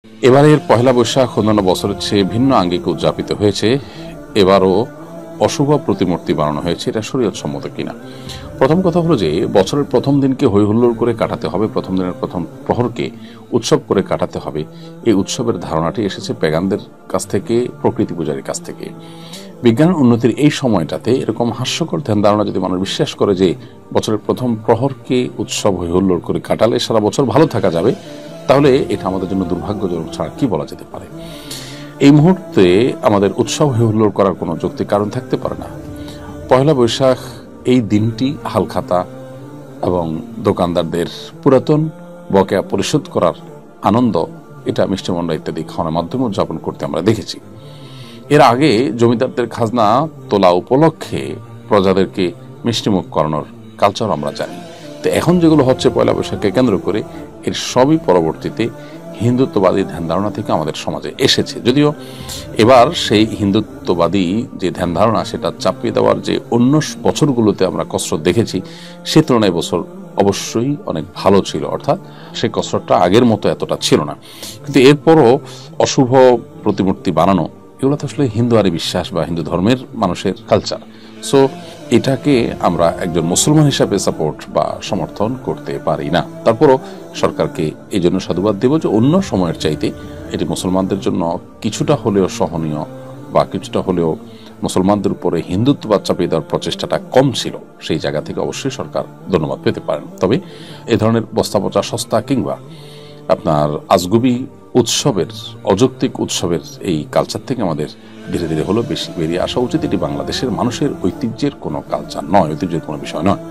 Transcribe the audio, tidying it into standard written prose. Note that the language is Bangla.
এবারের পহেলা বৈশাখ অন্যান্য বছরের চেয়ে ভিন্ন আঙ্গিকে উদযাপিত হয়েছে। এবারও অশুভ প্রতিমূর্তি বানানো হয়েছে, এটা শরীয়ত সম্মত কিনা। প্রথম কথা হলো যে বছরের প্রথম দিনকে হই হুল্লোড় করে কাটাতে হবে, প্রথম দিনের প্রথম প্রহরকে উৎসব করে কাটাতে হবে। এই উৎসবের ধারণাটি এসেছে পেগানদের কাছ থেকে, প্রকৃতি পূজারীর কাছ থেকে। বিজ্ঞান উন্নতির এই সময়টাতে এরকম হাস্যকর ধ্যান ধারণা যদি মানুষ বিশ্বাস করে যে বছরের প্রথম প্রহরকে উৎসব হই হুল্লোড় করে কাটালে সারা বছর ভালো থাকা যাবে, তাহলে এটা আমাদের জন্য দুর্ভাগ্যজনক ছাড়া কি বলা যেতে পারে। এই মুহূর্তে আমাদের উৎসব হই হুল্লোড় করার কোনো যৌক্তিক কারণ থাকতে পারে না। পয়লা বৈশাখ এই দিনটি হালখাতা এবং দোকানদারদের পুরাতন বকেয়া পরিশোধ করার আনন্দ, এটা মিষ্টিমন্ডা ইত্যাদি খাওয়ানোর মাধ্যমে উদযাপন করতে আমরা দেখেছি। এর আগে জমিদারদের খাজনা তোলা উপলক্ষে প্রজাদেরকে মিষ্টিমুখ করানোর কালচার আমরা জানি। তো এখন যেগুলো হচ্ছে পয়লা বৈশাখকে কেন্দ্র করে, এর সবই পরবর্তীতে হিন্দুত্ববাদী ধ্যান ধারণা থেকে আমাদের সমাজে এসেছে। যদিও এবার সেই হিন্দুত্ববাদী যে ধ্যান ধারণা, সেটা চাপিয়ে দেওয়ার যে অন্য বছরগুলোতে আমরা কসরত দেখেছি, সে তুলনায় বছর অবশ্যই অনেক ভালো ছিল, অর্থাৎ সেই কসরতটা আগের মতো এতটা ছিল না। কিন্তু এরপরও অশুভ প্রতিমূর্তি বানানো, এগুলো তো আসলে হিন্দুয়ারি বিশ্বাস বা হিন্দু ধর্মের মানুষের কালচার। সো এটাকে আমরা একজন মুসলমান হিসাবে সাপোর্ট বা সমর্থন করতে পারি না। তারপরও সরকারকে এই জন্য সাধুবাদ দেব যে অন্য সময়ের চাইতে এটি মুসলমানদের জন্য কিছুটা হলেও সহনীয় বা কিছুটা হলেও মুসলমানদের উপরে হিন্দুত্ববাদ চাপিয়ে দেওয়ার প্রচেষ্টাটা কম ছিল। সেই জায়গা থেকে অবশ্যই সরকার ধন্যবাদ পেতে পারেন। তবে এ ধরনের বস্তা পচা সস্তা কিংবা আপনার আজগুবি উৎসবের, অযৌক্তিক উৎসবের এই কালচার থেকে আমাদের ধীরে ধীরে হলো বেশি বেরিয়ে আসা উচিত। এটি বাংলাদেশের মানুষের ঐতিহ্যের কোনো কালচার নয়, ঐতিহ্যের কোনো বিষয় নয়।